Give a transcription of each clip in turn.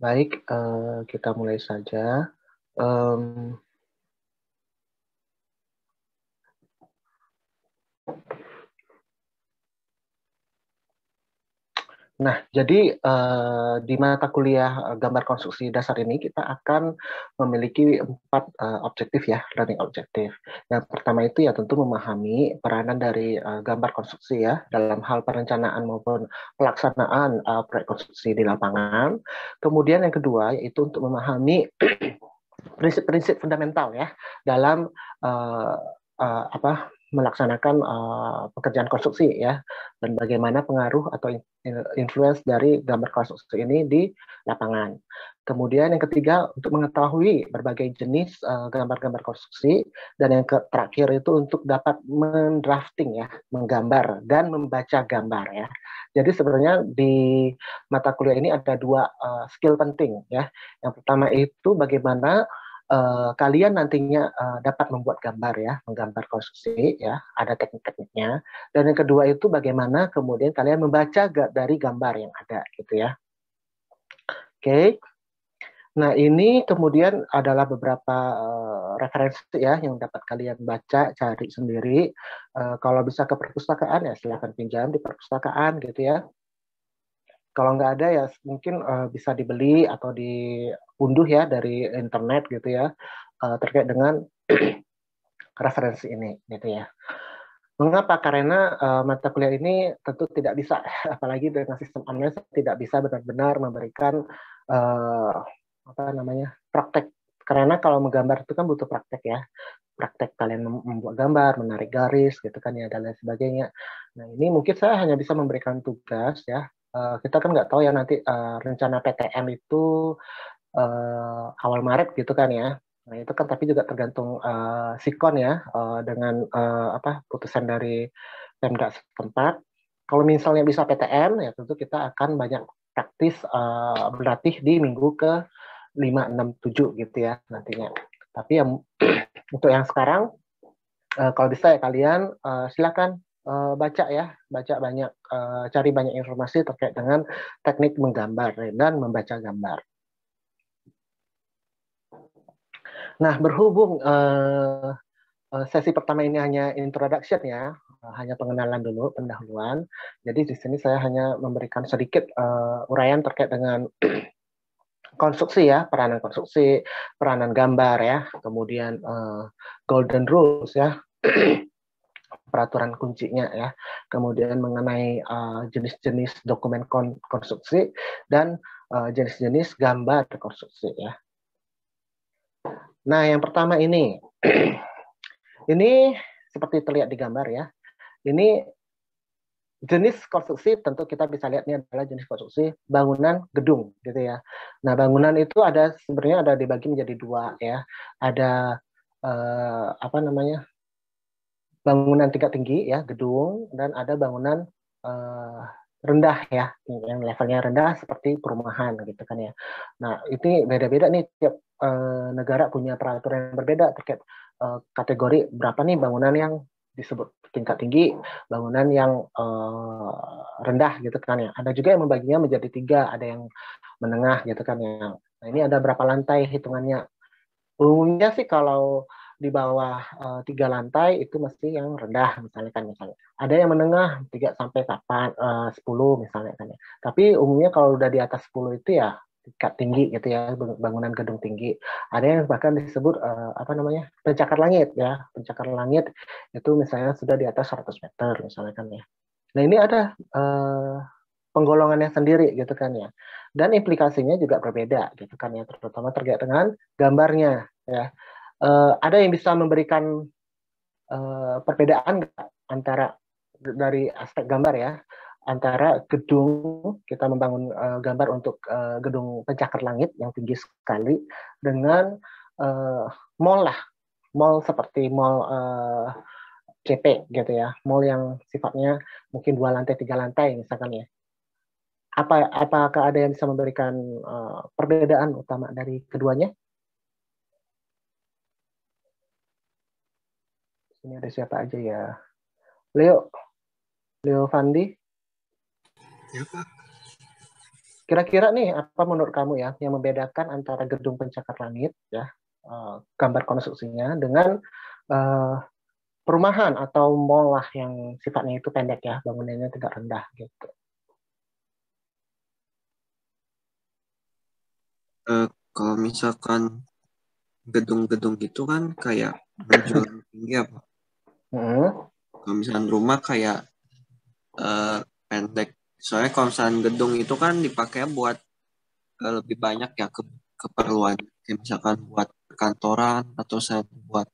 Baik, kita mulai saja. Em, Nah, jadi di mata kuliah gambar konstruksi dasar ini kita akan memiliki 4 objektif ya, learning objektif. Yang pertama itu ya tentu memahami peranan dari gambar konstruksi ya dalam hal perencanaan maupun pelaksanaan proyek konstruksi di lapangan. Kemudian yang kedua yaitu untuk memahami prinsip-prinsip fundamental ya dalam uh, melaksanakan pekerjaan konstruksi ya, dan bagaimana pengaruh atau influence dari gambar konstruksi ini di lapangan. Kemudian yang ketiga untuk mengetahui berbagai jenis gambar-gambar konstruksi, dan yang terakhir itu untuk dapat mendrafting ya, menggambar dan membaca gambar ya. Jadi sebenarnya di mata kuliah ini ada 2 skill penting ya. Yang pertama itu bagaimana kalian nantinya dapat membuat gambar ya, menggambar konstruksi ya, ada teknik-tekniknya. Dan yang kedua itu bagaimana kemudian kalian membaca dari gambar yang ada gitu ya. Oke. Nah, ini kemudian adalah beberapa referensi ya yang dapat kalian baca, cari sendiri. Kalau bisa ke perpustakaan ya silakan pinjam di perpustakaan gitu ya. Kalau nggak ada ya mungkin bisa dibeli atau diunduh ya dari internet gitu ya, terkait dengan referensi ini gitu ya. Mengapa? Karena mata kuliah ini tentu tidak bisa, apalagi dengan sistem online tidak bisa benar-benar memberikan uh, apa namanya praktek. Karena kalau menggambar itu kan butuh praktek ya, praktek kalian membuat gambar, menarik garis gitu kan ya dan lain sebagainya. Nah ini mungkin saya hanya bisa memberikan tugas ya. Kita kan nggak tahu ya nanti rencana PTM itu awal Maret gitu kan ya. Nah, itu kan tapi juga tergantung sikon ya, dengan putusan dari Pemda setempat. Kalau misalnya bisa PTN ya tentu kita akan banyak praktis berlatih di minggu ke 5, 6, 7 gitu ya nantinya. Tapi yang untuk yang sekarang kalau bisa ya kalian silakan baca ya, baca banyak, cari banyak informasi terkait dengan teknik menggambar dan membaca gambar. Nah, berhubung sesi pertama ini hanya introduction ya, hanya pengenalan dulu, pendahuluan. Jadi di sini saya hanya memberikan sedikit uraian terkait dengan konstruksi ya, peranan gambar ya, kemudian golden rules ya, peraturan kuncinya ya, kemudian mengenai jenis-jenis dokumen konstruksi dan jenis-jenis gambar konstruksi ya. Nah, yang pertama ini, ini seperti terlihat di gambar ya. Ini jenis konstruksi, tentu kita bisa lihat ini adalah jenis konstruksi bangunan gedung gitu ya. Nah, bangunan itu ada sebenarnya ada dibagi menjadi 2 ya. Ada bangunan tingkat tinggi ya, gedung, dan ada bangunan uh, rendah ya, yang levelnya rendah seperti perumahan gitu kan ya. Nah, ini beda-beda nih, tiap negara punya peraturan yang berbeda terkait kategori berapa nih bangunan yang disebut tingkat tinggi, bangunan yang rendah gitu kan ya. Ada juga yang membaginya menjadi 3, ada yang menengah gitu kan ya. Nah, ini ada berapa lantai hitungannya. Umumnya sih kalau di bawah 3 lantai itu mesti yang rendah misalnya kan, misalnya. Ada yang menengah 3 sampai 10 misalnya kan ya. Tapi umumnya kalau udah di atas 10 itu ya tingkat tinggi gitu ya, bangunan gedung tinggi. Ada yang bahkan disebut pencakar langit ya. Pencakar langit itu misalnya sudah di atas 100 meter misalnya kan ya. Nah, ini ada penggolongannya sendiri gitu kan ya. Dan implikasinya juga berbeda gitu kan ya, terutama terkait dengan gambarnya ya. Ada yang bisa memberikan perbedaan antara dari aspek gambar ya, antara gedung kita membangun gambar untuk gedung pencakar langit yang tinggi sekali dengan mall lah, mall seperti mall CP gitu ya, mall yang sifatnya mungkin 2 lantai 3 lantai misalkan ya. Apakah ada yang bisa memberikan perbedaan utama dari keduanya? Ini ada siapa aja ya? Leo Fandi. Ya, Pak. Kira-kira nih apa menurut kamu ya yang membedakan antara gedung pencakar langit ya, gambar konstruksinya dengan uh, perumahan atau mall lah yang sifatnya itu pendek ya, bangunannya tidak rendah gitu. Kalau misalkan gedung-gedung gitu kan kayak menjulang tinggi apa? Hmm. Kalau misalkan rumah kayak eh, pendek. Soalnya kalau misalkan gedung itu kan dipakai buat lebih banyak ya keperluan. Kayak misalkan buat kantoran atau saya buat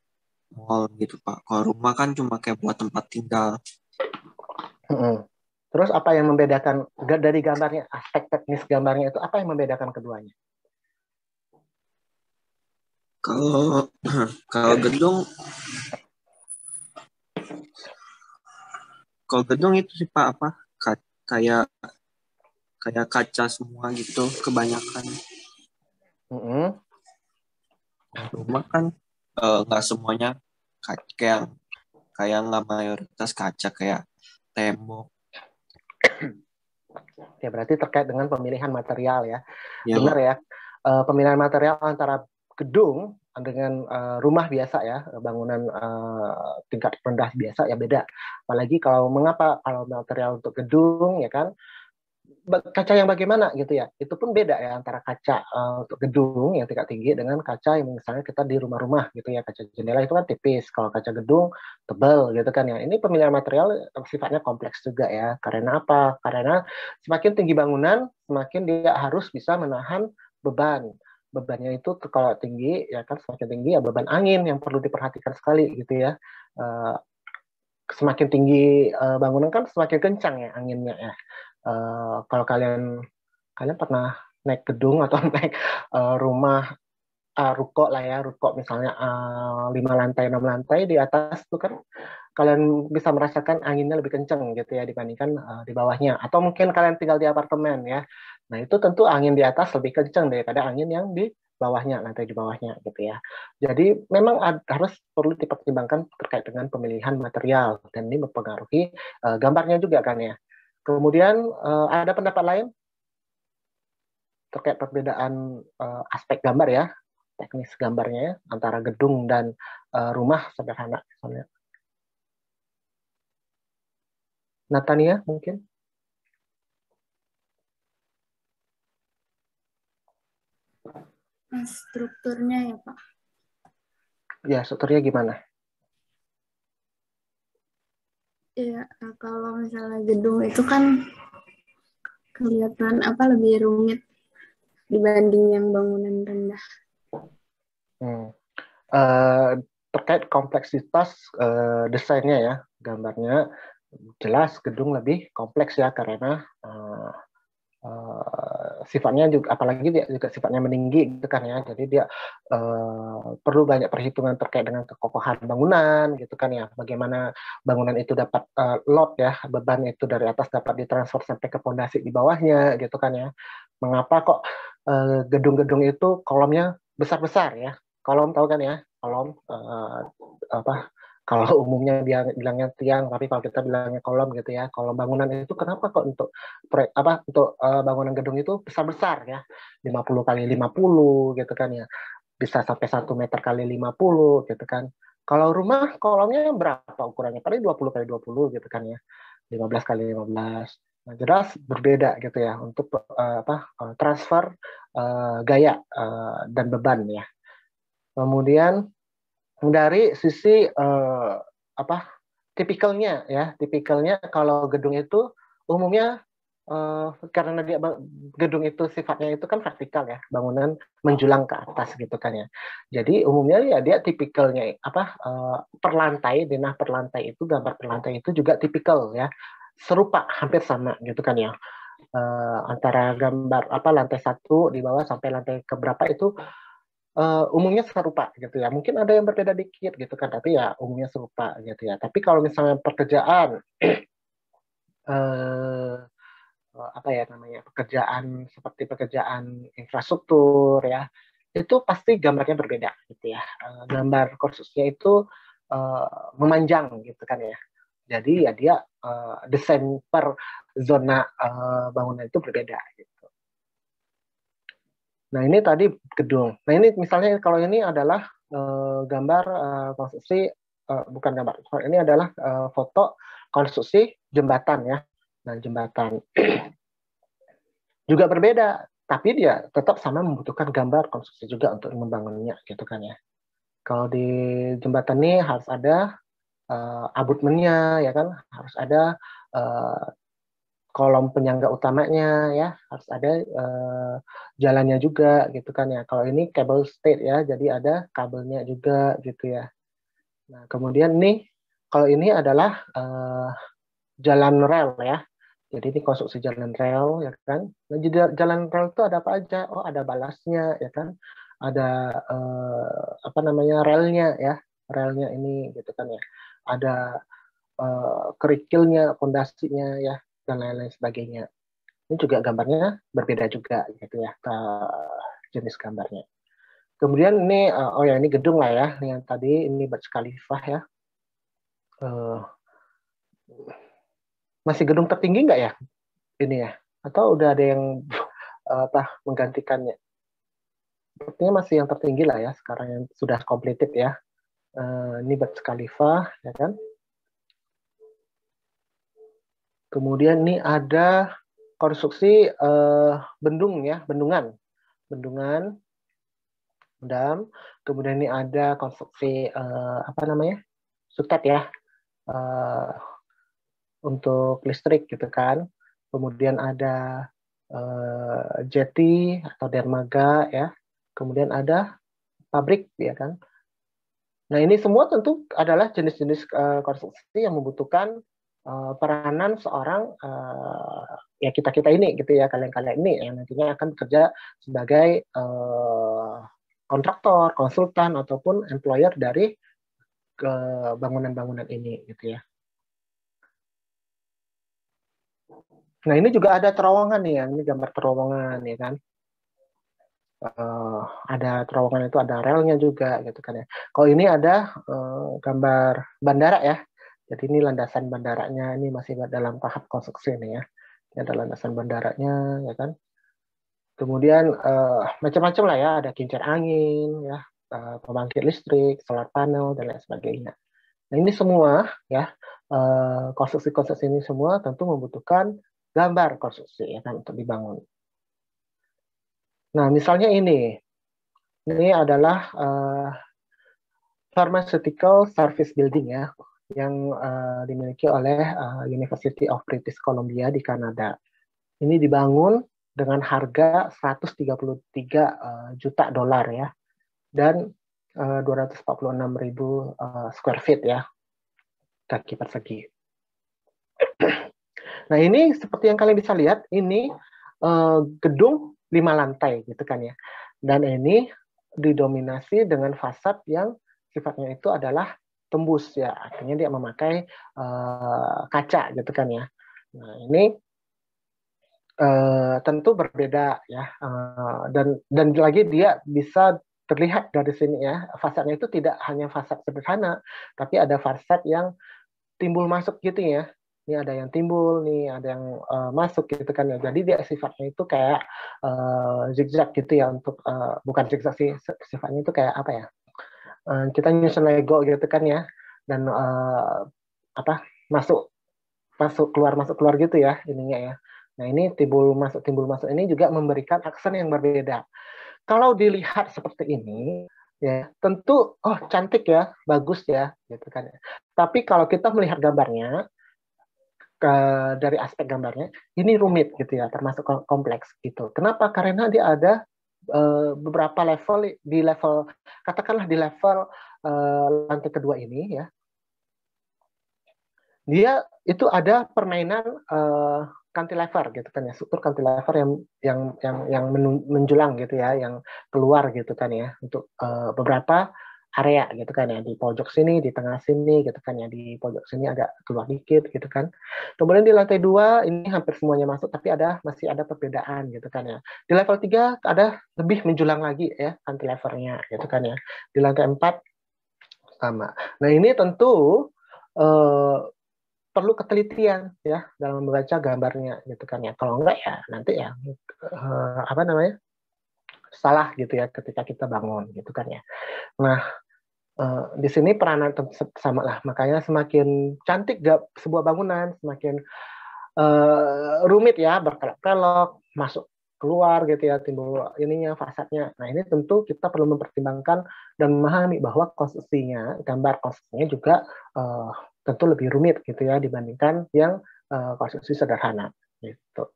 mall gitu Pak. Kalau rumah kan cuma kayak buat tempat tinggal. Hmm. Terus apa yang membedakan dari gambarnya, aspek teknis gambarnya itu apa yang membedakan keduanya? Kalau kalau gedung kalau gedung itu sih Pak apa? Kayak kayak kaca semua gitu kebanyakan. Hmm. Rumah kan nggak semuanya kayak kayak nggak mayoritas kaca kayak tembok. Ya berarti terkait dengan pemilihan material ya. Ya Benar Pak. ya. Pemilihan material antara gedung dengan rumah biasa ya, bangunan tingkat rendah biasa ya beda. Apalagi kalau mengapa kalau material untuk gedung ya kan kaca yang bagaimana gitu ya, itu pun beda ya antara kaca untuk gedung yang tingkat tinggi dengan kaca yang misalnya kita di rumah-rumah gitu ya, kaca jendela itu kan tipis, kalau kaca gedung tebal gitu kan ya. Ini pemilihan material sifatnya kompleks juga ya, karena apa? Karena semakin tinggi bangunan semakin dia harus bisa menahan beban. Bebannya itu kalau tinggi ya kan, semakin tinggi ya beban angin yang perlu diperhatikan sekali gitu ya. Eh, Semakin tinggi bangunan kan semakin kencang ya anginnya ya. Kalau kalian kalian pernah naik gedung atau naik rumah ruko lah ya, ruko misalnya 5 lantai 6 lantai di atas itu kan kalian bisa merasakan anginnya lebih kencang gitu ya dibandingkan di bawahnya, atau mungkin kalian tinggal di apartemen ya, nah itu tentu angin di atas lebih kencang daripada angin yang di bawahnya, lantai di bawahnya gitu ya. Jadi memang harus perlu dipertimbangkan terkait dengan pemilihan material, dan ini mempengaruhi gambarnya juga kan ya. Kemudian ada pendapat lain terkait perbedaan aspek gambar ya, teknis gambarnya ya, antara gedung dan rumah sederhana misalnya. Natania mungkin? Strukturnya ya Pak. Ya, strukturnya gimana? Iya, kalau misalnya gedung itu kan kelihatan apa lebih rumit dibanding yang bangunan rendah. Hmm. Uh, Terkait kompleksitas desainnya ya, gambarnya jelas gedung lebih kompleks ya, karena sifatnya juga, apalagi dia juga sifatnya meninggi gitu kan ya, jadi dia perlu banyak perhitungan terkait dengan kekokohan bangunan gitu kan ya, bagaimana bangunan itu dapat load ya, beban itu dari atas dapat ditransfer sampai ke pondasi di bawahnya gitu kan ya. Mengapa kok gedung-gedung itu kolomnya besar-besar ya, kolom tahu kan ya, kolom apa, kalau umumnya dia bilangnya tiang, tapi kalau kita bilangnya kolom gitu ya. Kolom bangunan itu kenapa kok untuk proyek apa, untuk bangunan gedung itu besar-besar ya. 50 kali 50 gitu kan ya. Bisa sampai 1 meter kali 50 gitu kan. Kalau rumah kolomnya berapa ukurannya? Paling 20 kali 20 gitu kan ya. 15 kali 15. Nah, jelas berbeda gitu ya untuk transfer gaya dan beban ya. Kemudian dari sisi apa tipikalnya ya, tipikalnya kalau gedung itu umumnya karena dia gedung itu sifatnya itu kan vertikal ya, bangunan menjulang ke atas gitu kan ya. Jadi umumnya ya dia tipikalnya apa per lantai, denah per lantai itu, gambar per lantai itu juga tipikal ya, serupa hampir sama gitu kan ya. Antara gambar apa lantai satu di bawah sampai lantai keberapa itu umumnya serupa gitu ya. Mungkin ada yang berbeda dikit gitu kan, tapi ya umumnya serupa gitu ya. Tapi kalau misalnya pekerjaan eh, apa ya namanya, pekerjaan seperti pekerjaan infrastruktur ya, itu pasti gambarnya berbeda gitu ya. Gambar kursusnya itu memanjang gitu kan ya. Jadi ya dia desain per zona bangunan itu berbeda gitu. Nah, ini tadi gedung. Nah, ini misalnya kalau ini adalah gambar konstruksi, bukan gambar, ini adalah foto konstruksi jembatan ya. Nah, jembatan juga berbeda, tapi dia tetap sama membutuhkan gambar konstruksi juga untuk membangunnya, gitu kan ya. Kalau di jembatan ini harus ada abutmennya, ya kan, harus ada kolom penyangga utamanya, ya, harus ada jalannya juga, gitu kan ya. Kalau ini cable stayed ya, jadi ada kabelnya juga, gitu ya. Nah, kemudian nih, kalau ini adalah jalan rel ya. Jadi ini konstruksi jalan rel, ya kan. Nah, di jalan rel itu ada apa aja? Oh, ada balasnya, ya kan. Ada apa namanya, relnya ya, relnya ini, gitu kan ya. Ada kerikilnya, pondasinya ya, dan lain-lain sebagainya. Ini juga gambarnya berbeda juga, gitu ya, jenis gambarnya. Kemudian ini, oh ya, ini gedung lah ya, yang tadi ini Burj Khalifah ya. Masih gedung tertinggi nggak ya ini ya? Atau udah ada yang menggantikannya? Sepertinya masih yang tertinggi lah ya sekarang yang sudah completed ya. Ini Burj Khalifa ya kan. Kemudian ini ada konstruksi bendung ya, bendungan. Dam. Kemudian ini ada konstruksi apa namanya? Sutet ya. Untuk listrik gitu kan. Kemudian ada jetty atau dermaga ya. Kemudian ada pabrik ya kan. Nah, ini semua tentu adalah jenis-jenis konstruksi yang membutuhkan peranan seorang ya kita-kita ini gitu ya, kalian-kalian ini yang nantinya akan bekerja sebagai kontraktor, konsultan ataupun employer dari bangunan-bangunan ini gitu ya. Nah, ini juga ada terowongan nih, ini gambar terowongan ya kan. Ada terowongan itu ada relnya juga gitu kan ya. Kalau ini ada gambar bandara ya. Jadi ini landasan bandaranya, ini masih dalam tahap konstruksi nih ya. Ini ada landasan bandaranya ya kan. Kemudian macam-macam lah ya, ada kincir angin ya, pembangkit listrik, solar panel dan lain sebagainya. Nah, ini semua ya, konstruksi-konstruksi ini semua tentu membutuhkan gambar konstruksi ya kan untuk dibangun. Nah, misalnya ini adalah pharmaceutical service building ya, yang dimiliki oleh University of British Columbia di Kanada. Ini dibangun dengan harga 133 juta dolar ya, dan 246.000 square feet ya, kaki persegi. Nah, ini seperti yang kalian bisa lihat, ini gedung 5 lantai gitu kan ya. Dan ini didominasi dengan fasad yang sifatnya itu adalah tembus ya, artinya dia memakai kaca gitu kan ya. Nah, ini tentu berbeda ya, dan lagi dia bisa terlihat dari sini ya, fasadnya itu tidak hanya fasad sederhana, tapi ada fasad yang timbul masuk gitu ya. Ini ada yang timbul, nih ada yang masuk gitu kan ya. Jadi dia sifatnya itu kayak zigzag gitu ya, untuk bukan zigzag sih, sifatnya itu kayak apa ya? Kita nyusun Lego gitu kan ya, dan apa masuk keluar gitu ya ininya ya. Nah, ini timbul masuk ini juga memberikan aksen yang berbeda. Kalau dilihat seperti ini ya, tentu oh cantik ya, bagus ya gitu kan ya. Tapi kalau kita melihat gambarnya dari aspek gambarnya, ini rumit gitu ya, termasuk kompleks gitu. Kenapa? Karena dia ada beberapa level, di level katakanlah di level lantai kedua ini ya, dia itu ada permainan cantilever gitu kan ya, struktur cantilever yang menjulang gitu ya, yang keluar gitu kan ya, untuk beberapa area gitu kan ya, di pojok sini, di tengah sini gitu kan ya, di pojok sini agak keluar dikit gitu kan. Kemudian di lantai 2 ini hampir semuanya masuk, tapi masih ada perbedaan gitu kan ya. Di level 3 ada lebih menjulang lagi ya cantilevernya gitu kan ya. Di lantai 4 sama. Nah, ini tentu perlu ketelitian ya dalam membaca gambarnya gitu kan ya. Kalau enggak ya nanti ya apa namanya, salah gitu ya ketika kita bangun gitu kan ya. Nah, di sini peranan sama lah, makanya semakin cantik sebuah bangunan, semakin rumit ya, berkelok-kelok, masuk keluar gitu ya, timbul ininya fasadnya. Nah ini tentu kita perlu mempertimbangkan dan memahami bahwa konstruksinya, gambar konstruksinya juga tentu lebih rumit gitu ya dibandingkan yang konstruksi sederhana gitu.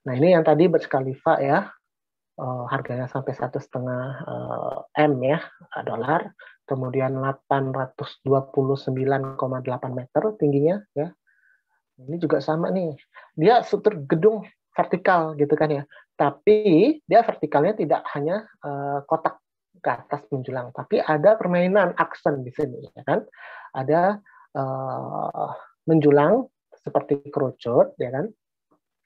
Nah ini yang tadi berskalifa ya, harganya sampai 1,5 M ya, dolar, kemudian 829,8 meter tingginya ya. Ini juga sama nih, dia struktur gedung vertikal gitu kan ya, tapi dia vertikalnya tidak hanya kotak ke atas menjulang, tapi ada permainan aksen di sini ya kan, ada menjulang seperti kerucut ya kan,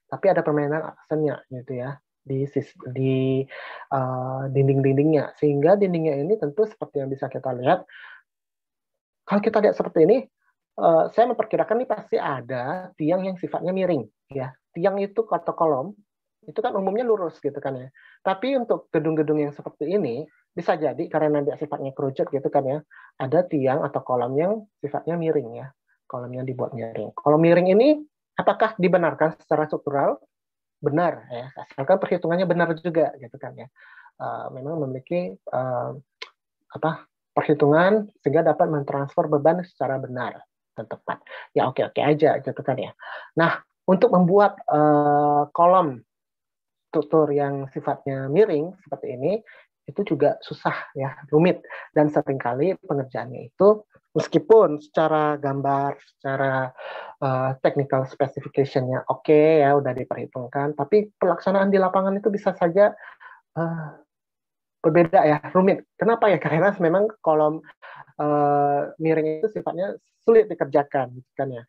tapi ada permainan aksennya gitu ya di dinding-dindingnya, sehingga dindingnya ini tentu seperti yang bisa kita lihat. Kalau kita lihat seperti ini, saya memperkirakan ini pasti ada tiang yang sifatnya miring ya. Tiang itu atau kolom itu kan umumnya lurus gitu kan ya. Tapi untuk gedung-gedung yang seperti ini bisa jadi karena dia sifatnya kerucut gitu kan ya, ada tiang atau kolom yang sifatnya miring ya. Kolomnya dibuat miring. Kolom miring ini apakah dibenarkan secara struktural? Benar ya, asalkan perhitungannya benar juga gitu kan ya. Memang memiliki perhitungan sehingga dapat mentransfer beban secara benar dan tepat. Ya oke-oke aja gitu kan ya. Nah, untuk membuat kolom struktur yang sifatnya miring seperti ini itu juga susah ya, rumit, dan seringkali pengerjaannya itu meskipun secara gambar, secara technical specification-nya oke ya, udah diperhitungkan, tapi pelaksanaan di lapangan itu bisa saja berbeda ya, rumit. Kenapa ya? Karena memang kolom miring itu sifatnya sulit dikerjakan, gitu kan ya.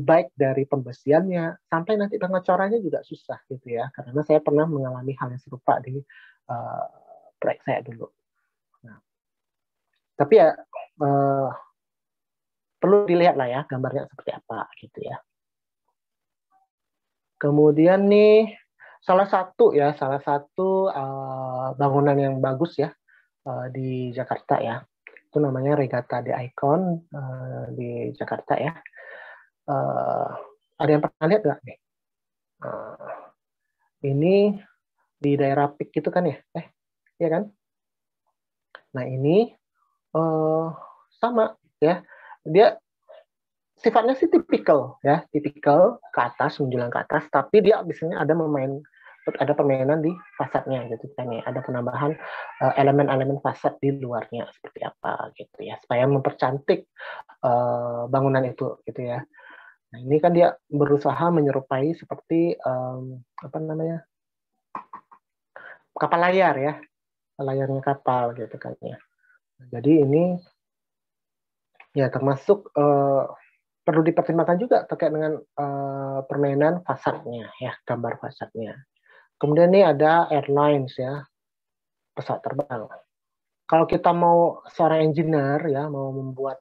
Baik dari pembesiannya sampai nanti pengecorannya juga susah gitu ya. Karena saya pernah mengalami hal yang serupa di proyek saya dulu. Nah, tapi ya perlu dilihat lah ya gambarnya seperti apa gitu ya. Kemudian nih salah satu bangunan yang bagus ya di Jakarta ya, itu namanya Regatta The Icon di Jakarta ya. Ada yang pernah lihat nggak nih? Ini di daerah PIK gitu kan ya? Iya kan? Nah ini sama ya, dia sifatnya sih tipikal ya, tipikal ke atas, menjulang ke atas, tapi dia biasanya ada permainan di fasadnya gitu kan ya, ada penambahan elemen-elemen fasad di luarnya seperti apa gitu ya, supaya mempercantik bangunan itu gitu ya. Nah ini kan dia berusaha menyerupai seperti kapal layar ya, layarnya kapal gitu kan ya. Jadi ini ya termasuk perlu dipertimbangkan juga terkait dengan permainan fasadnya ya, gambar fasadnya. Kemudian ini ada airlines ya, pesawat terbang. Kalau kita mau seorang engineer ya, mau membuat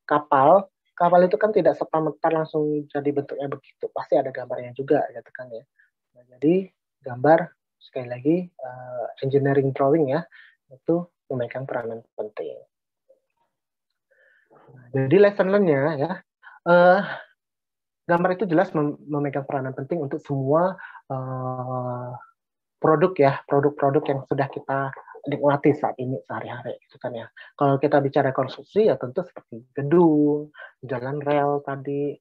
kapal itu kan tidak serta-merta langsung jadi bentuknya begitu, pasti ada gambarnya juga gitu kan ya. Nah, jadi gambar sekali lagi engineering drawing ya, itu memegang peranan penting. Jadi lesson learn-nya ya, gambar itu jelas memegang peranan penting untuk semua produk yang sudah kita nikmati saat ini sehari-hari gitu kan ya. Kalau kita bicara konstruksi ya tentu seperti gedung, jalan rel tadi,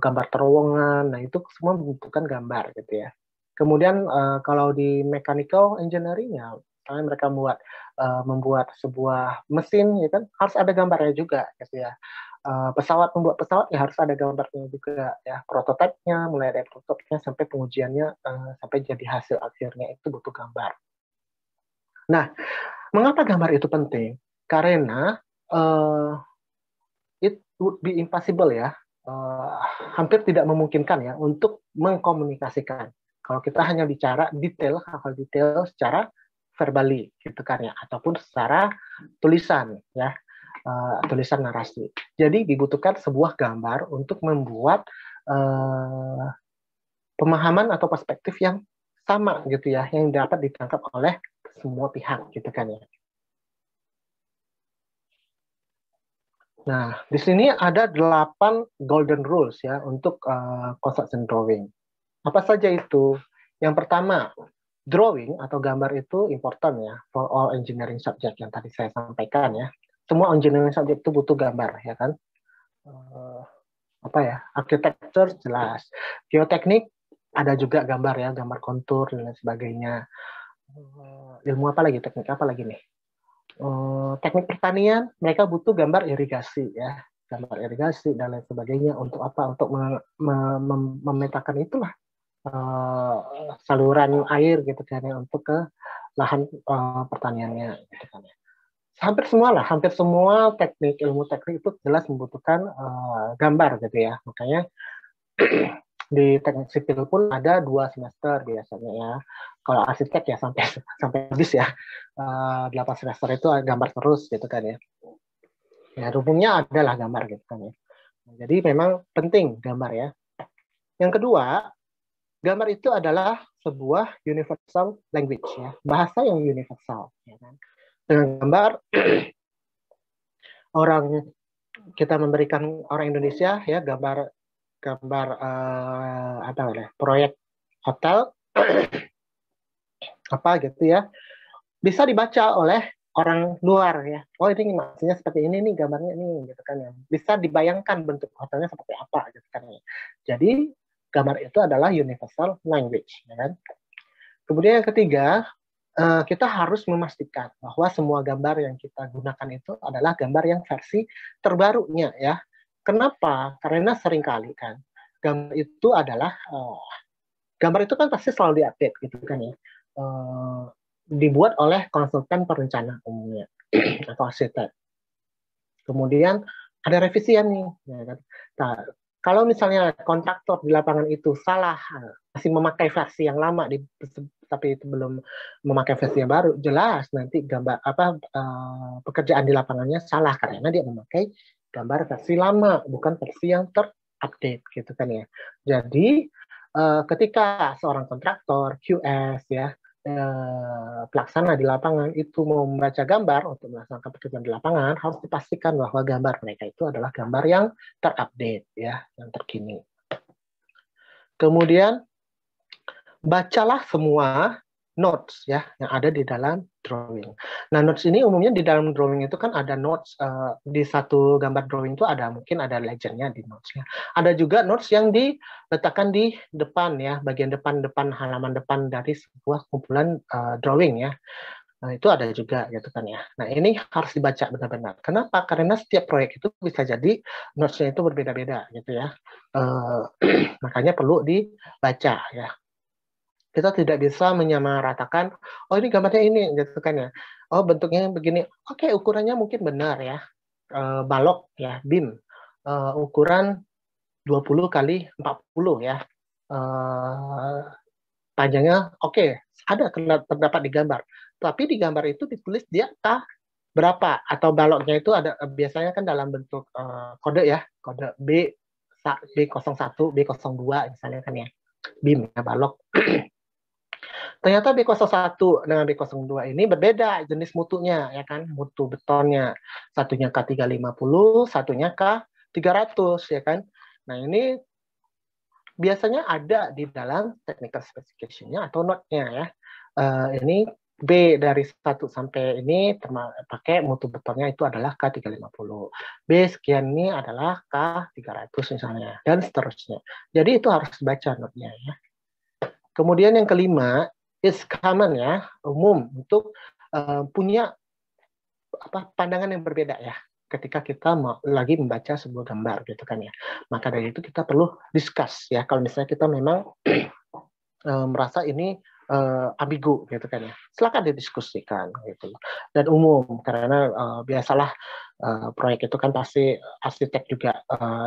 gambar terowongan, nah itu semua membutuhkan gambar gitu ya. Kemudian kalau di mechanical engineering ya, misalnya mereka membuat sebuah mesin ya kan, harus ada gambarnya juga gitu ya. Membuat pesawat ya harus ada gambarnya juga ya, prototipenya, mulai dari prototipnya sampai pengujiannya sampai jadi hasil akhirnya itu butuh gambar. Nah, mengapa gambar itu penting? Karena it would be impossible ya, hampir tidak memungkinkan ya untuk mengkomunikasikan kalau kita hanya bicara hal detail secara verbally gitu kan ya, ataupun secara tulisan ya. Tulisan narasi. Jadi dibutuhkan sebuah gambar untuk membuat pemahaman atau perspektif yang sama gitu ya, yang dapat ditangkap oleh semua pihak gitu kan ya. Nah, di sini ada 8 golden rules ya untuk construction drawing. Apa saja itu? Yang pertama, drawing atau gambar itu important ya for all engineering subject yang tadi saya sampaikan ya. Semua engineering subject itu butuh gambar ya kan. Apa ya? Architecture jelas. Geoteknik ada juga gambar ya, gambar kontur dan lain sebagainya. Ilmu apa lagi? Teknik apa lagi nih? Teknik pertanian mereka butuh gambar irigasi ya, gambar irigasi dan lain sebagainya. Untuk apa? Untuk memetakan itulah saluran air gitu kan ya, untuk ke lahan pertaniannya gitu kan ya. Hampir semua teknik, ilmu teknik itu jelas membutuhkan gambar gitu ya. Makanya di teknik sipil pun ada 2 semester biasanya ya. Kalau arsitek ya sampai habis ya. 8 semester itu gambar terus gitu kan ya. Ya umumnya adalah gambar gitu kan ya. Jadi memang penting gambar ya. Yang kedua, gambar itu adalah sebuah universal language ya, bahasa yang universal ya kan. Dengan gambar kita memberikan orang Indonesia ya gambar apa ya, proyek hotel apa gitu ya, bisa dibaca oleh orang luar ya. Oh ini maksudnya seperti ini nih gambarnya nih gitu kan ya. Bisa dibayangkan bentuk hotelnya seperti apa gitu kan ya. Jadi gambar itu adalah universal language ya kan. Kemudian yang ketiga, kita harus memastikan bahwa semua gambar yang kita gunakan itu adalah gambar yang versi terbarunya ya. Kenapa? Karena seringkali kan gambar itu adalah gambar itu kan pasti selalu diupdate gitu kan ya. Dibuat oleh konsultan perencana umumnya atau arsitek. Kemudian ada revisian nih. Ya kan? Nah, kalau misalnya kontraktor di lapangan itu salah, masih memakai versi yang lama, tapi itu belum memakai versi yang baru, jelas nanti gambar pekerjaan di lapangannya salah karena dia memakai gambar versi lama, bukan versi yang terupdate gitu kan ya. Jadi ketika seorang kontraktor, QS ya, pelaksana di lapangan itu mau membaca gambar untuk melaksanakan pekerjaan di lapangan, harus dipastikan bahwa gambar mereka itu adalah gambar yang terupdate ya, yang terkini. Kemudian bacalah semua notes ya yang ada di dalam drawing. Nah, notes ini umumnya di dalam drawing itu kan ada notes di satu gambar drawing itu mungkin ada legendnya di notesnya. Ada juga notes yang diletakkan di depan ya, bagian depan halaman depan dari sebuah kumpulan drawing ya. Nah, itu ada juga gitu kan ya. Nah, ini harus dibaca benar-benar. Kenapa? Karena setiap proyek itu bisa jadi notes-nya itu berbeda-beda gitu ya. Makanya perlu dibaca ya. Kita tidak bisa menyamaratakan, oh ini gambarnya ini, gitu kan ya. Oh bentuknya begini, oke ukurannya mungkin benar ya. Balok ya, BIM. Ukuran 20 kali 40 ya. Panjangnya oke, ada terdapat di gambar. Tapi di gambar itu ditulis dia berapa, atau baloknya itu ada biasanya kan dalam bentuk kode ya, kode B01, B02 misalnya kan ya. BIM ya, balok. Ternyata B01 dengan B02 ini berbeda jenis mutunya ya kan, mutu betonnya. Satunya K350, satunya K300 ya kan. Nah, ini biasanya ada di dalam technical specification-nya atau note-nya ya. Ini B dari 1 sampai ini pakai mutu betonnya itu adalah K350. B sekian ini adalah K300 misalnya dan seterusnya. Jadi itu harus baca note-nya ya. Kemudian yang kelima, is common ya, umum untuk punya pandangan yang berbeda ya ketika kita lagi membaca sebuah gambar gitu kan ya. Maka dari itu kita perlu discuss ya kalau misalnya kita memang merasa ini ambigu gitu kan ya. Silakan didiskusikan gitu. Dan umum karena biasalah proyek itu kan pasti arsitek juga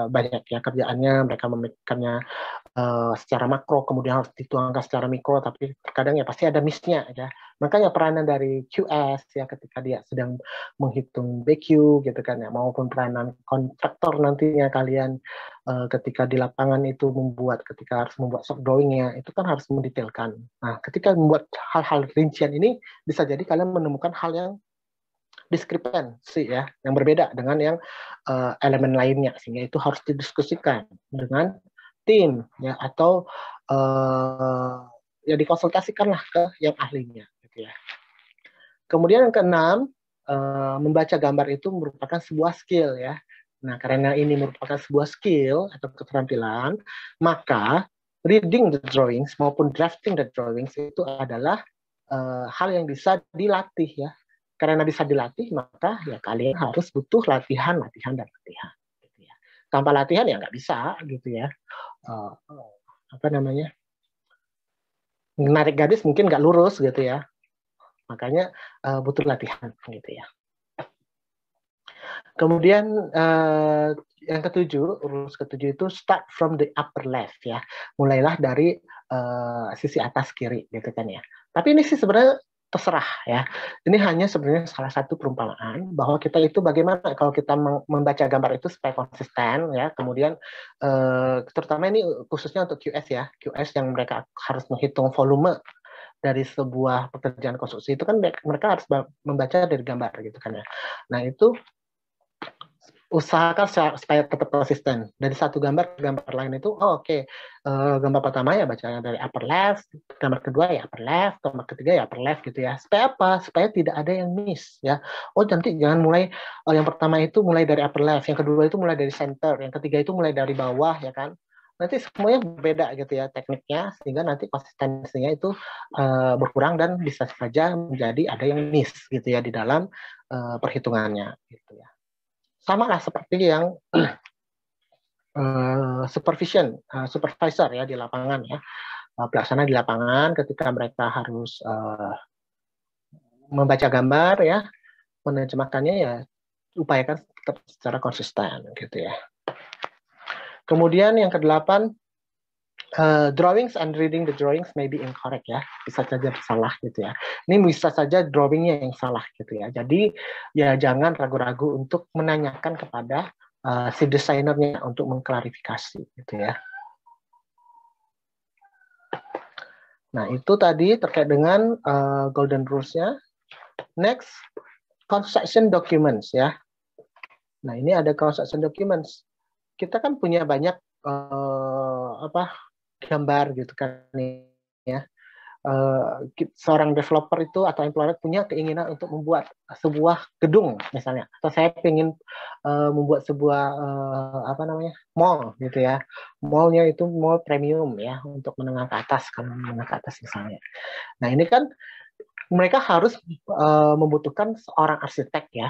banyak ya kerjaannya, mereka memikirkannya secara makro kemudian harus dituangkan secara mikro, tapi terkadang ya pasti ada miss-nya ya. Makanya peranan dari QS ya ketika dia sedang menghitung BQ gitu kan ya, maupun peranan kontraktor nantinya kalian ketika di lapangan itu ketika harus membuat shop drawing-nya itu kan harus mendetailkan. Nah, ketika membuat hal-hal rincian ini bisa jadi kalian menemukan hal yang diskrepansi ya, yang berbeda dengan yang elemen lainnya, sehingga itu harus didiskusikan dengan tim ya, atau ya dikonsultasikanlah ke yang ahlinya gitu ya. Kemudian yang keenam, membaca gambar itu merupakan sebuah skill ya. Nah, karena ini merupakan sebuah skill atau keterampilan, maka reading the drawings maupun drafting the drawings itu adalah hal yang bisa dilatih ya. Karena bisa dilatih, maka ya kalian harus butuh latihan. Gitu ya. Tanpa latihan ya nggak bisa gitu ya. Menarik garis mungkin nggak lurus gitu ya. Makanya butuh latihan gitu ya. Kemudian yang urus ketujuh itu start from the upper left ya. Mulailah dari sisi atas kiri gitu kan ya. Tapi ini sih sebenarnya terserah ya. Ini hanya sebenarnya salah satu perumpamaan bahwa kita itu bagaimana kalau kita membaca gambar itu supaya konsisten ya. Kemudian terutama ini khususnya untuk QS ya. QS yang mereka harus menghitung volume dari sebuah pekerjaan konstruksi itu kan mereka harus membaca dari gambar gitu kan ya. Nah, itu usahakan supaya tetap konsisten dari satu gambar ke gambar lain itu gambar pertama ya bacanya dari upper left, gambar kedua ya upper left, gambar ketiga ya upper left gitu ya. Supaya apa? Supaya tidak ada yang miss ya. Nanti jangan mulai yang pertama itu mulai dari upper left, yang kedua itu mulai dari center, yang ketiga itu mulai dari bawah ya kan. Nanti semuanya berbeda gitu ya tekniknya, sehingga nanti konsistensinya itu berkurang dan bisa saja menjadi ada yang miss gitu ya di dalam perhitungannya gitu ya. Sama lah seperti yang supervisor ya di lapangan ya, pelaksana di lapangan ketika mereka harus membaca gambar ya, menerjemahkannya ya upayakan tetap secara konsisten gitu ya. Kemudian yang kedelapan, drawings and reading the drawings may be incorrect ya, bisa saja salah gitu ya. Ini bisa saja drawingnya yang salah gitu ya. Jadi ya jangan ragu-ragu untuk menanyakan kepada si desainernya untuk mengklarifikasi gitu ya. Nah, itu tadi terkait dengan golden rules-nya. Next, construction documents ya. Nah, ini ada construction documents. Kita kan punya banyak gambar gitu kan ya. Seorang developer itu atau employer punya keinginan untuk membuat sebuah gedung misalnya, atau saya ingin membuat sebuah mall gitu ya. Mallnya itu mall premium ya, untuk menengah ke atas, kalau menengah ke atas misalnya. Nah, ini kan mereka harus membutuhkan seorang arsitek ya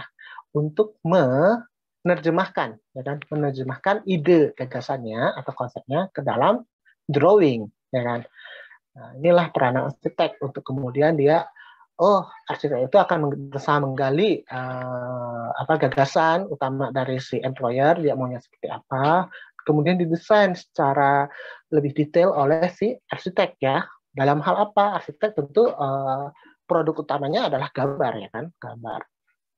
untuk menerjemahkan ya kan, menerjemahkan ide gagasannya atau konsepnya ke dalam drawing ya kan. Nah, inilah peranan arsitek untuk kemudian dia, arsitek itu akan berusaha menggali gagasan utama dari si employer, dia maunya seperti apa, kemudian didesain secara lebih detail oleh si arsitek ya. Dalam hal apa? Arsitek tentu produk utamanya adalah gambar ya kan, gambar.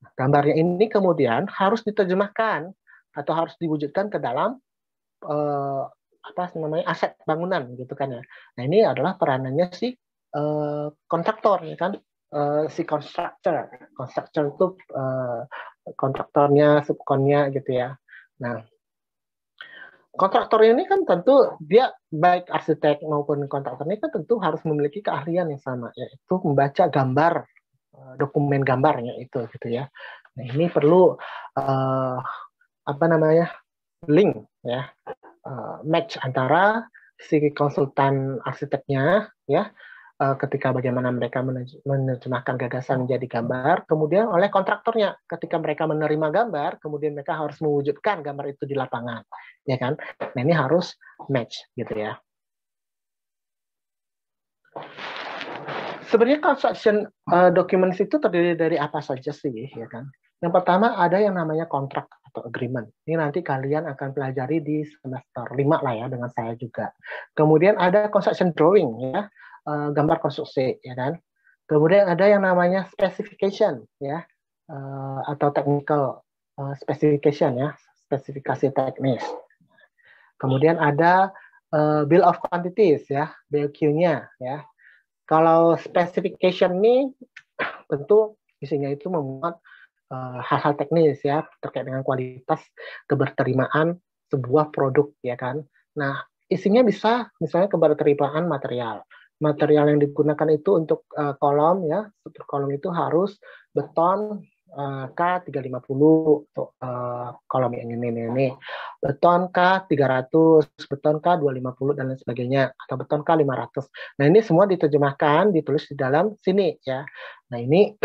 Nah, gambarnya ini kemudian harus diterjemahkan atau harus diwujudkan ke dalam aset bangunan gitu kan ya. Nah, ini adalah peranannya si kontraktor ya kan, si konstruktor itu kontraktornya, subkonnya gitu ya. Nah, kontraktor ini kan tentu dia baik arsitek maupun kontraktor ini kan tentu harus memiliki keahlian yang sama, yaitu membaca gambar, dokumen gambarnya itu gitu ya. Nah, ini perlu link ya, match antara si konsultan arsiteknya ya, ketika bagaimana mereka menerjemahkan gagasan menjadi gambar, kemudian oleh kontraktornya ketika mereka menerima gambar, kemudian mereka harus mewujudkan gambar itu di lapangan, ya kan? Nah, ini harus match gitu ya. Sebenarnya construction documents itu terdiri dari apa saja sih, ya kan? Yang pertama ada yang namanya kontrak atau agreement. Ini nanti kalian akan pelajari di semester 5 lah ya, dengan saya juga. Kemudian ada construction drawing ya, gambar konstruksi ya kan. Kemudian ada yang namanya specification ya, atau technical specification ya, spesifikasi teknis. Kemudian ada bill of quantities ya, BOQ-nya ya. Kalau specification ini tentu isinya itu memuat hal-hal teknis ya terkait dengan kualitas keberterimaan sebuah produk ya kan. Nah, isinya bisa misalnya keberterimaan material. Material yang digunakan itu untuk kolom ya, struktur kolom itu harus beton K350 untuk kolom yang ini. Beton K300, beton K250 dan lain sebagainya, atau beton K500. Nah, ini semua diterjemahkan, ditulis di dalam sini ya. Nah, ini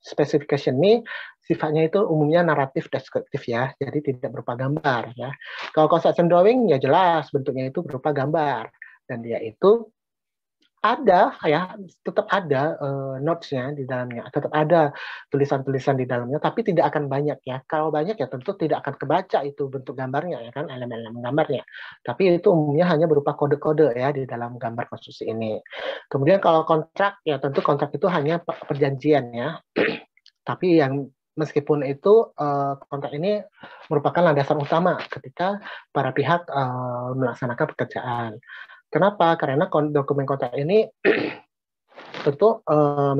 specification ini sifatnya itu umumnya naratif deskriptif ya, jadi tidak berupa gambar ya. Kalau conception drawing ya jelas bentuknya itu berupa gambar, dan dia itu ada ya, tetap ada notes-nya di dalamnya, tetap ada tulisan-tulisan di dalamnya, tapi tidak akan banyak ya. Kalau banyak ya tentu tidak akan kebaca itu bentuk gambarnya ya kan, elemen-elemen gambarnya. Tapi itu umumnya hanya berupa kode-kode ya di dalam gambar konstruksi ini. Kemudian kalau kontrak ya tentu kontrak itu hanya perjanjian ya. Tapi yang meskipun itu kontrak ini merupakan landasan utama ketika para pihak melaksanakan pekerjaan. Kenapa? Karena dokumen kontrak ini tentu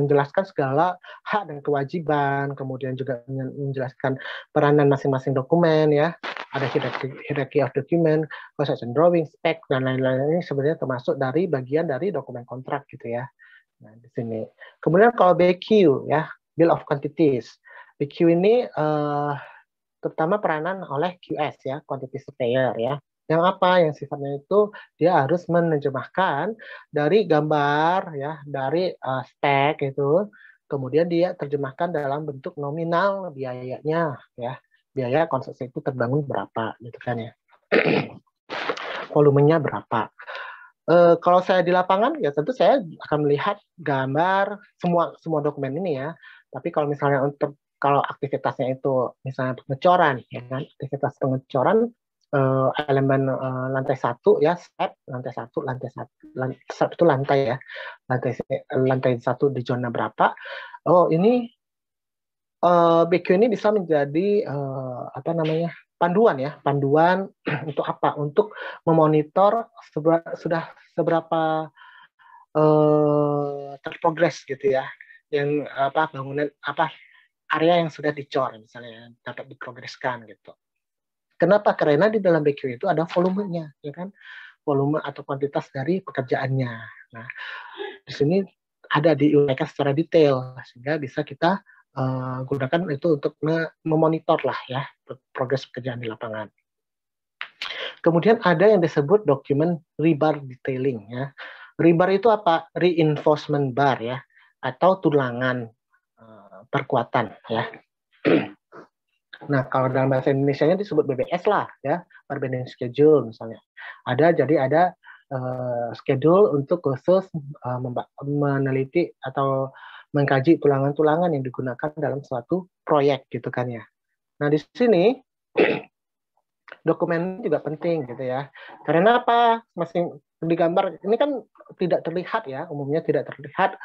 menjelaskan segala hak dan kewajiban, kemudian juga menjelaskan peranan masing-masing dokumen ya. Ada hierarchy of document, conception drawing, spec dan lain-lain ini sebenarnya termasuk dari bagian dari dokumen kontrak gitu ya. Nah, di sini. Kemudian kalau BQ ya, bill of quantities. BQ ini terutama peranan oleh QS ya, quantity surveyor ya. Yang apa? Yang sifatnya itu dia harus menerjemahkan dari gambar ya, dari spek itu, kemudian dia terjemahkan dalam bentuk nominal biayanya ya. Biaya konstruksi itu terbangun berapa gitu kan ya. Volumenya berapa. Kalau saya di lapangan ya tentu saya akan melihat gambar semua dokumen ini ya. Tapi kalau misalnya untuk kalau aktivitasnya itu misalnya pengecoran ya kan, aktivitas pengecoran elemen lantai 1 ya, step lantai 1 step itu lantai ya, lantai 1 di zona berapa. Oh ini BQ ini bisa menjadi apa namanya, panduan ya, panduan untuk apa, untuk memonitor sudah seberapa terprogres gitu ya, yang apa bangunan apa area yang sudah dicor misalnya dapat diprogreskan gitu. Kenapa? Karena di dalam BQ itu ada volumenya, ya kan? Volume atau kuantitas dari pekerjaannya. Nah, di sini ada diuraikan secara detail sehingga bisa kita gunakan itu untuk memonitor lah ya progres pekerjaan di lapangan. Kemudian ada yang disebut dokumen rebar detailing ya. Rebar itu apa? Reinforcement bar ya, atau tulangan perkuatan ya. Nah, kalau dalam bahasa Indonesianya disebut BBS lah ya, bar bending schedule misalnya. Jadi ada schedule untuk khusus meneliti atau mengkaji tulangan-tulangan yang digunakan dalam suatu proyek gitu kan ya. Nah, di sini dokumen juga penting gitu ya. Karena apa? Masing di gambar ini kan tidak terlihat ya, umumnya tidak terlihat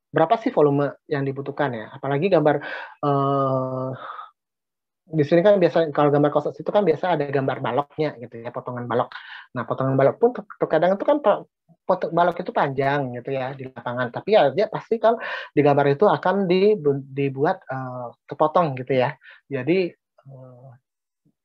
berapa sih volume yang dibutuhkan ya. Apalagi gambar di sini kan biasa kalau gambar konstruksi itu kan biasa ada gambar baloknya gitu ya, potongan balok. Nah, potongan balok pun terkadang itu kan balok itu panjang gitu ya di lapangan, tapi ya dia pasti kan di gambar itu akan dibuat kepotong gitu ya. Jadi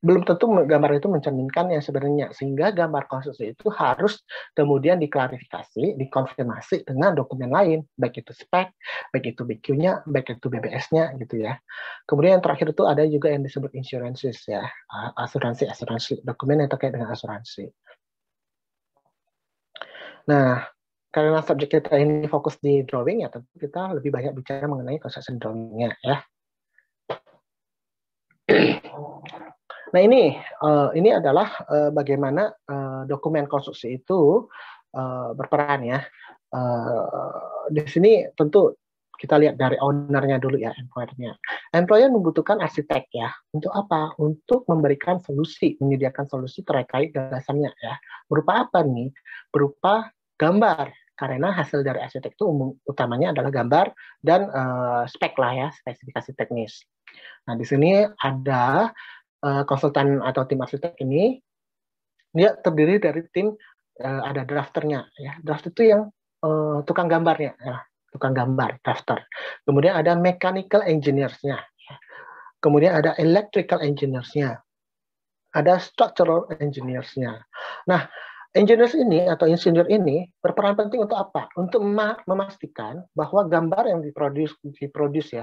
belum tentu gambar itu mencerminkan yang sebenarnya, sehingga gambar konstruksi itu harus kemudian diklarifikasi, dikonfirmasi dengan dokumen lain, baik itu spek, baik itu BQ-nya, baik itu BBS-nya gitu ya. Kemudian yang terakhir itu ada juga yang disebut insurances ya, asuransi, dokumen yang terkait dengan asuransi. Nah, karena subjek kita ini fokus di drawing ya, tentu kita lebih banyak bicara mengenai construction drawing-nya ya. Nah, ini adalah bagaimana dokumen konstruksi itu berperan ya. Di sini tentu kita lihat dari owner-nya dulu ya, employer-nya. Employer membutuhkan arsitek ya. Untuk apa? Untuk memberikan solusi, menyediakan solusi terkait gagasannya ya. Berupa apa nih? Berupa gambar. karena hasil dari arsitek itu utamanya adalah gambar dan spek lah ya, spesifikasi teknis. Nah, di sini ada konsultan atau tim arsitek ini, dia terdiri dari tim, ada drafternya ya. Draft itu yang tukang gambarnya ya, tukang gambar, drafter. Kemudian ada mechanical engineers-nya, ya. Kemudian ada electrical engineers-nya, ada structural engineers-nya. Nah, engineers ini atau insinyur ini berperan penting untuk apa? Untuk memastikan bahwa gambar yang diproduksi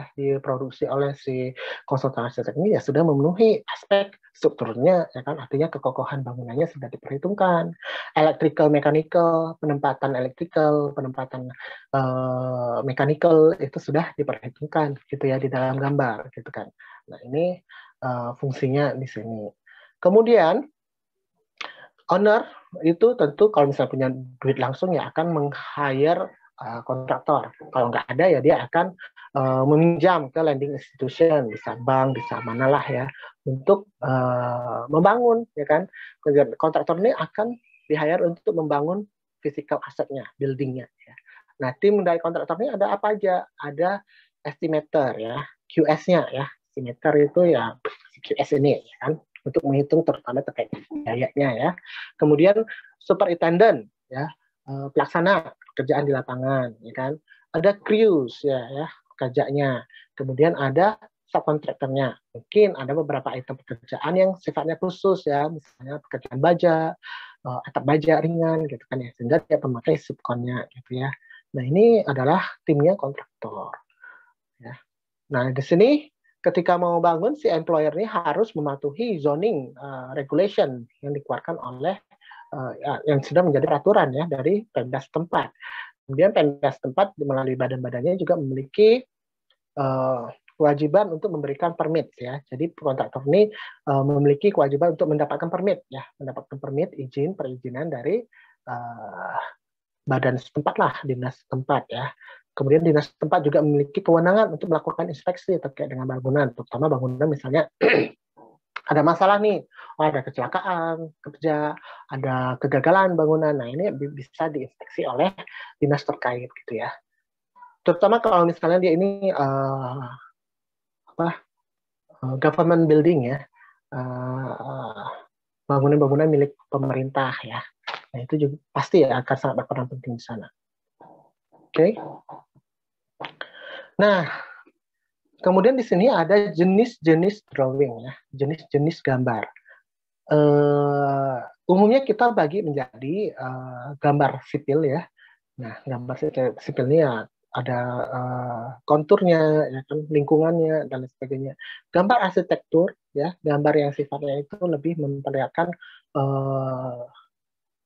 oleh si konsultan arsitek ini ya sudah memenuhi aspek strukturnya, ya kan? Artinya kekokohan bangunannya sudah diperhitungkan, electrical, mechanical, penempatan electrical, penempatan mechanical itu sudah diperhitungkan gitu ya di dalam gambar gitu kan. Nah, ini fungsinya di sini. Kemudian owner itu tentu kalau misalnya punya duit langsung ya akan meng-hire kontraktor. Kalau nggak ada ya dia akan meminjam ke lending institution, bisa bank, bisa manalah ya, untuk membangun, ya kan. Kontraktor ini akan di-hire untuk membangun physical asetnya, buildingnya. Ya. Nah, tim dari kontraktor ini ada apa aja? Ada estimator ya, QS-nya ya. Estimator itu ya QS ini, ya kan, untuk menghitung terutama terkait biayanya ya. Kemudian superintendent ya, pelaksana pekerjaan di lapangan, ya kan. Ada crews ya pekerjanya. Kemudian ada subkontraktornya. Mungkin ada beberapa item pekerjaan yang sifatnya khusus ya, misalnya pekerjaan baja, atap baja ringan gitu kan ya, sehingga dia memakai subkonnya gitu ya. Nah, ini adalah timnya kontraktor ya. Nah, di sini ketika mau bangun, si employer ini harus mematuhi zoning regulation yang dikeluarkan oleh yang sudah menjadi peraturan ya dari Pemda setempat. Kemudian Pemda setempat melalui badan-badannya juga memiliki kewajiban untuk memberikan permit ya. Jadi kontraktor ini memiliki kewajiban untuk mendapatkan permit ya, mendapatkan permit perizinan dari badan setempat lah, dinas setempat ya. Kemudian dinas tempat juga memiliki kewenangan untuk melakukan inspeksi terkait dengan bangunan, terutama bangunan misalnya ada masalah nih, ada kecelakaan kerja, ada kegagalan bangunan. Nah, ini bisa diinspeksi oleh dinas terkait gitu ya. Terutama kalau misalnya dia ini government building ya, bangunan-bangunan milik pemerintah ya. Nah, itu juga pasti ya akan sangat berperan penting di sana. Oke. Nah, kemudian di sini ada jenis-jenis drawing ya, jenis-jenis gambar. Umumnya kita bagi menjadi gambar sipil ya. Nah, gambar sipil ini ya ada konturnya, ya kan, lingkungannya dan lain sebagainya. Gambar arsitektur ya, gambar yang sifatnya itu lebih memperlihatkan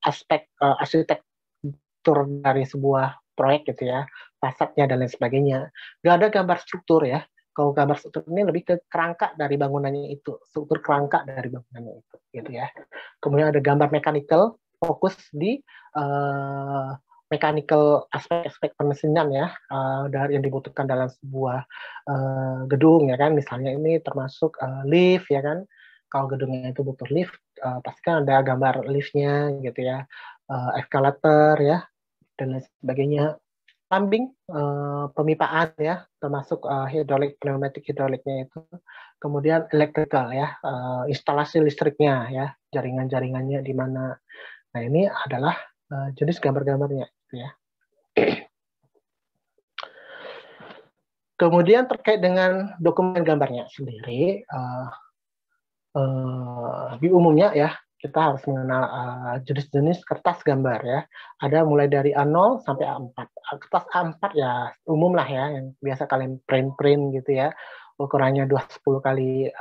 aspek arsitektur dari sebuah proyek gitu ya, fasadnya dan lain sebagainya. Nggak ada gambar struktur ya. Kalau gambar struktur ini lebih ke kerangka dari bangunannya itu, struktur kerangka dari bangunannya itu, gitu ya. Kemudian ada gambar mechanical, fokus di mechanical aspek-aspek permesinan ya, dari yang dibutuhkan dalam sebuah gedung ya kan. Misalnya ini termasuk lift ya kan. Kalau gedungnya itu butuh lift, pasti kan ada gambar liftnya gitu ya, eskalator ya dan lain sebagainya. Plumbing, pemipaan ya, termasuk hidrolik, pneumatik hidroliknya itu. Kemudian electrical ya, instalasi listriknya ya, jaringan-jaringannya di mana. Nah, ini adalah jenis gambar-gambarnya gitu ya. Kemudian terkait dengan dokumen gambarnya sendiri, di umumnya ya, kita harus mengenal jenis-jenis kertas gambar ya. Ada mulai dari A0 sampai A4. Kertas A4 ya umum lah ya, yang biasa kalian print gitu ya. Ukurannya 210 kali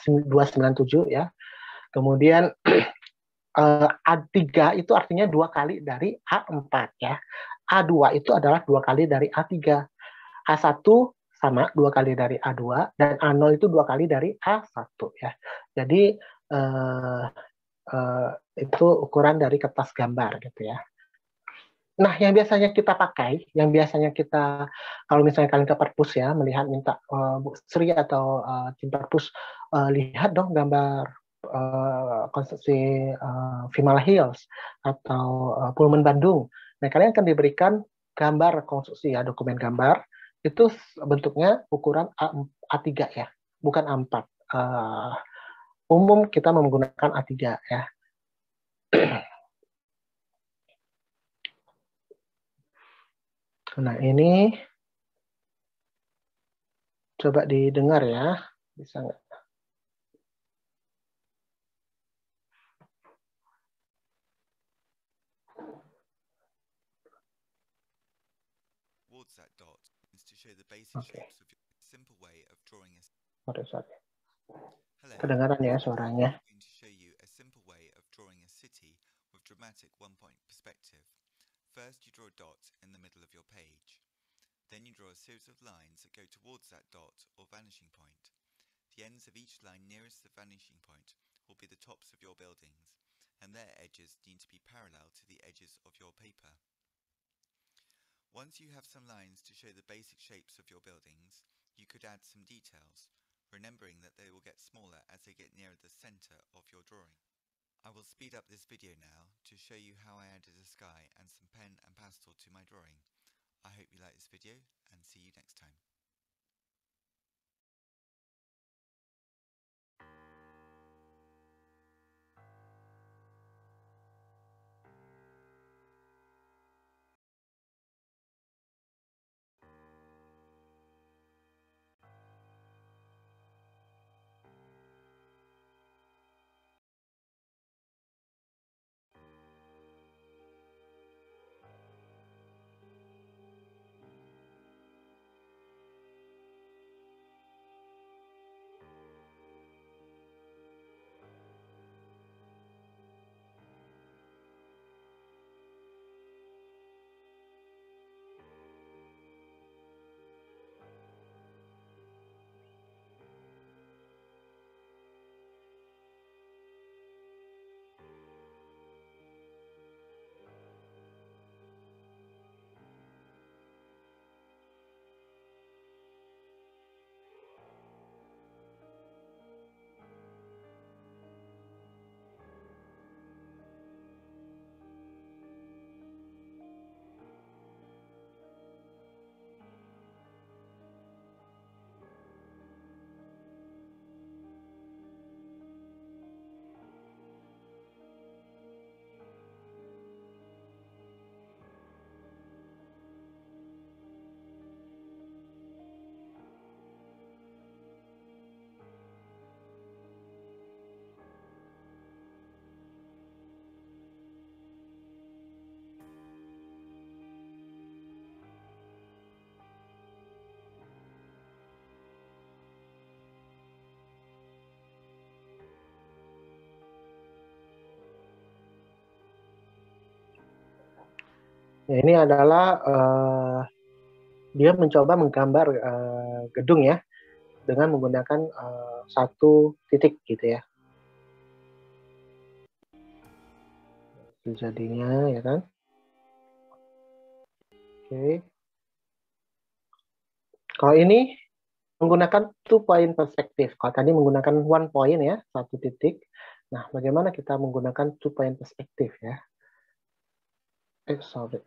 297 ya. Kemudian A3 itu artinya 2 kali dari A4 ya. A2 itu adalah 2 kali dari A3. A1 sama 2 kali dari A2, dan A0 itu 2 kali dari A1 ya. Jadi itu ukuran dari kertas gambar gitu ya. Nah, yang biasanya kita pakai, yang biasanya kita, kalau misalnya kalian ke perpus ya, minta Bu Sri atau tim perpus, lihat dong gambar konstruksi Vimala Hills atau Pullman Bandung. Nah, kalian akan diberikan gambar konstruksi ya, dokumen gambar. Itu bentuknya ukuran A3 ya, bukan A4. Umum kita menggunakan A3 ya. Nah, ini coba didengar ya. Bisa nggak? Oke. Sorry. Kedengaran ya suaranya. First, you draw a dot in the middle of your page. Then you draw a series of lines that go towards that dot or vanishing point. The ends of each line nearest the vanishing point will be the tops of your buildings, and their edges need to be parallel to the edges of your paper. Once you have some lines to show the basic shapes of your buildings, you could add some details, remembering that they will get smaller as they get nearer the center of your drawing. I will speed up this video now to show you how I added a sky and some pen and pastel to my drawing. I hope you like this video and see you next time. Ya, ini adalah dia mencoba menggambar gedung ya dengan menggunakan satu titik gitu ya. Jadinya ya kan. Oke. Kalau ini menggunakan 2-point perspektif. Kalau tadi menggunakan 1 point ya, satu titik. Nah, bagaimana kita menggunakan 2-point perspektif ya? Sorry.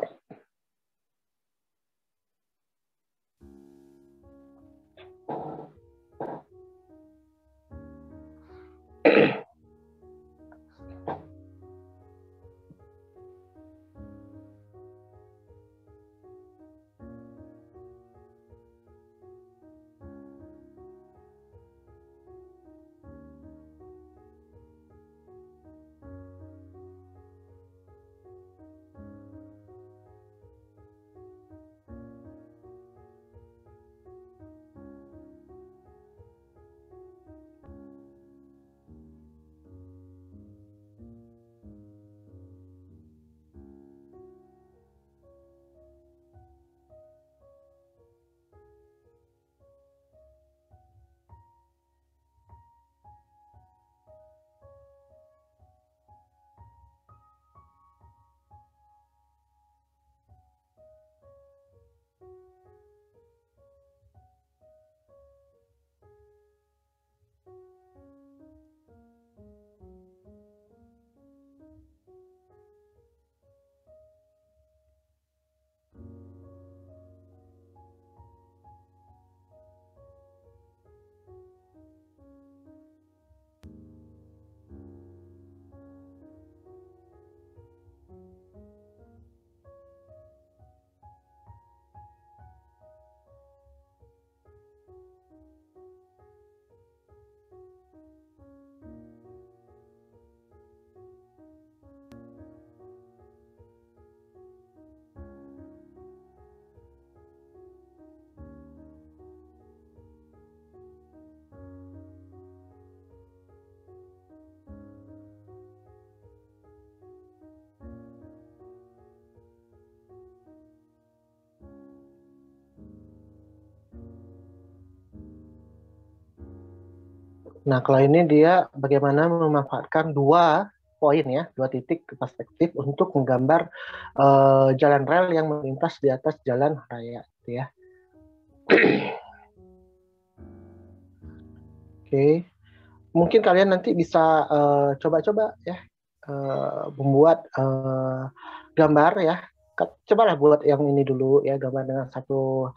Nah, kalau ini dia bagaimana memanfaatkan dua poin ya, dua titik perspektif untuk menggambar jalan rel yang melintas di atas jalan raya, gitu ya. Oke, mungkin kalian nanti bisa coba-coba ya membuat gambar ya. Cobalah buat yang ini dulu ya, gambar dengan satu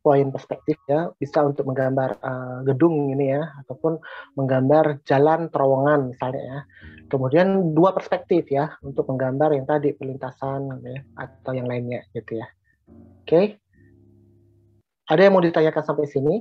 poin perspektif ya, bisa untuk menggambar gedung ini ya, ataupun menggambar jalan terowongan misalnya ya. Kemudian dua perspektif ya, untuk menggambar yang tadi perlintasan ya, atau yang lainnya gitu ya. Oke. Ada yang mau ditanyakan sampai sini?